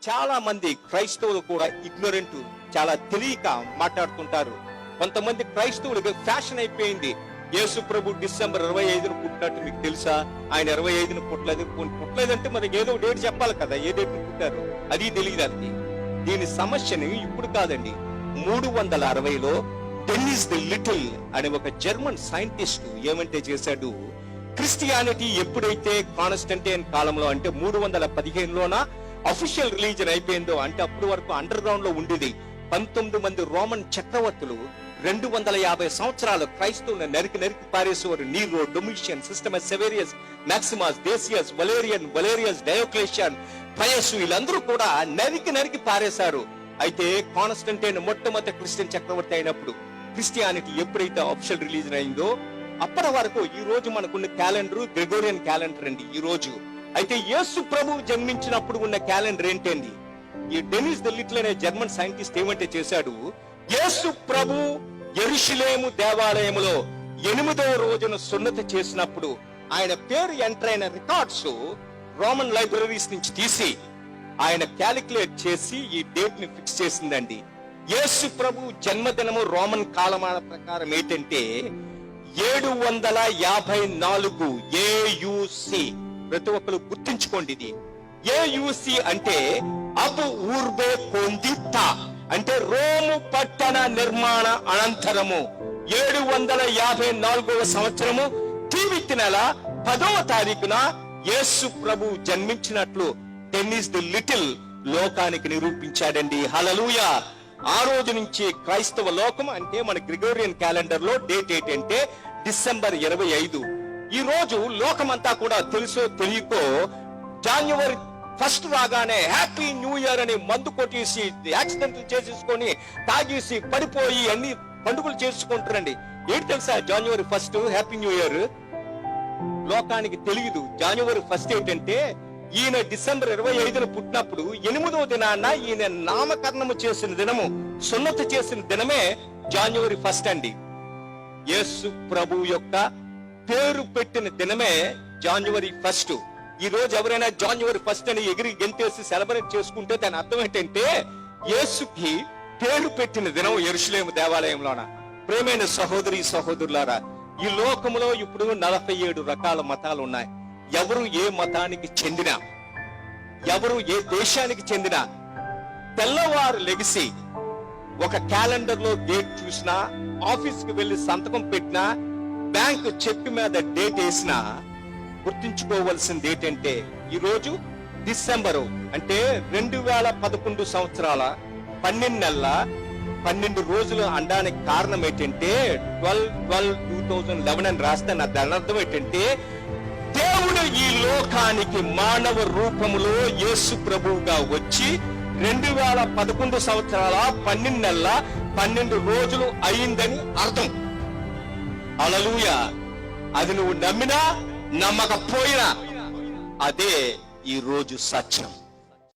చాలా మంది క్రైస్తవులు కూడా ఇగ్నోరెంట్, చాలా తెలియక మాట్లాడుతుంటారు. కొంతమంది క్రైస్తవులకి ఫ్యాషన్ అయిపోయింది. యేసు ప్రభు డిసెంబర్ 25న పుట్టినట్టు మీకు తెలుసా? ఆయన 25న పుట్టలేదంటే మనకి ఏదో డేట్ చెప్పాలి కదా, ఏ డేట్ పుట్టారు అది తెలియదు. అది దీని సమస్యని ఇప్పుడు కాదండి, 360లో డెన్నిస్ ది లిటిల్ అనే ఒక జర్మన్ సైంటిస్ట్ ఏమంటే చేశాడు, క్రిస్టియానిటీ ఎప్పుడైతే కాన్స్టంటైన్ కాలంలో అంటే 315లోన అఫీషియల్ రిలీజన్ అయిపోయిందో, అంటే అప్పటి వరకు అండర్ గ్రౌండ్ లో ఉండేది. 19 మంది రోమన్ చక్రవర్తులు 250 సంవత్సరాలు క్రైస్తవులను నరికి పారేసేవారు. నీరో, డొమిషియన్, సిస్టమస్, Severus, Maximus, Decius, Valerius, Diocletian, Pius, వీళ్ళందరూ కూడా నరికి పారేశారు. అయితే కాన్స్టంటైన్ మొట్టమొదటి క్రిస్టియన్ చక్రవర్తి అయినప్పుడు క్రిస్టియానిటీ ఎప్పుడైతే అఫీషియల్ రిలీజన్ అయిందో అప్పటి వరకు ఈ రోజు మనకున్న క్యాలెండర్ గ్రెగోరియన్ క్యాలెండర్ అండి ఈ రోజు. అయితే యేసు ప్రభు జన్మించినప్పుడు ఉన్న క్యాలెండర్ ఏంటండి? ఈ డెనిస్ ది లిటిల్ అనే జర్మన్ సైంటిస్ట్ ఏమంటే చేశాడు, యేసు ప్రభు యెరూషలేము దేవాలయములో 8వ రోజున సున్నతి చేసినప్పుడు ఆయన పేరు ఎంటర్ అయిన రికార్డ్స్ రోమన్ లైబ్రరీస్ నుంచి తీసి ఆయన క్యాలిక్యులేట్ చేసి ఈ డేట్ ని ఫిక్స్ చేసిందండి. యేసు ప్రభు జన్మదినము రోమన్ కాలమాన ప్రకారం ఏంటంటే 754 ఏయుసి. ప్రతి ఒక్కరు గుర్తించుకోండి, ఇది ఏయుసి అంటే అబ్ ఊర్బే కొందితా, అంటే రోము పట్టణ నిర్మాణ అనంతరము 754వ సంవత్సరము టీవిత్ నెల 10వ తారీఖున యేసు ప్రభు జన్మించినట్లు డెన్నిస్ ది లిటిల్ లోకానికి నిరూపించాడండి. హల్లెలూయా. ఆ రోజు నుంచి క్రైస్తవ లోకం అంటే మన గ్రెగోరియన్ క్యాలెండర్ లో డేట్ ఏంటంటే డిసెంబర్ 25. ఈ రోజు లోకమంతా కూడా తెలుసో తెలియకో జనవరి 1 రాగానే హ్యాపీ న్యూ ఇయర్ అని మందు కొట్టేసి యాక్సిడెంట్లు చేసేసుకొని తాగేసి పడిపోయి అన్ని పండుగలు చేసుకుంటారండి. ఏంటి తెలుసా జనవరి 1 హ్యాపీ న్యూ ఇయర్? లోకానికి తెలియదు. జనవరి 1 ఏంటంటే ఈయన డిసెంబర్ 25న పుట్టినప్పుడు 8వ దినాన ఈయన నామకరణము చేసిన దినము, సున్నతి చేసిన దినమే జనవరి 1 అండి. యేసు ప్రభు యొక్క పేరు పెట్టిన దినమే జనవరి 1. ఈ రోజు ఎవరైనా జనవరి 1 అని ఎగిరి గెంతేసి సెలబ్రేట్ చేసుకుంటే దాని అర్థం ఏంటంటే యేసుకి పేరు పెట్టిన దినం యెరూషలేము దేవాలయంలోన. ప్రేమైన సహోదరి సహోదరులారా, ఈ లోకంలో ఇప్పుడు 47 రకాల మతాలు ఉన్నాయి. ఎవరు ఏ మతానికి చెందినా, ఎవరు ఏ దేశానికి చెందినా, తెల్లవారు లెగిసి ఒక క్యాలెండర్ లో డేట్ చూసినా, ఆఫీస్ కి వెళ్లి సంతకం పెట్టినా, బ్యాంక్ చెక్ మీద డేట్ వేసినా గుర్తుంచుకోవాల్సింది ఏంటంటే ఈ రోజు డిసెంబరు అంటే 2011 సంవత్సరాల 12 నెలల 12 రోజులు అనడానికి కారణం ఏంటంటే 12/12/2011 అని రాస్తే నా దాని అర్థం ఏంటంటే దేవుడు ఈ లోకానికి మానవ రూపములో యేసు ప్రభువుగా వచ్చి 2011 సంవత్సరాల 12 నెలల 12 రోజులు అయిందని అర్థం. హల్లెలూయా. అది నువ్వు నమ్మినా నమ్మకపోయినా అదే ఈ రోజు సత్యం.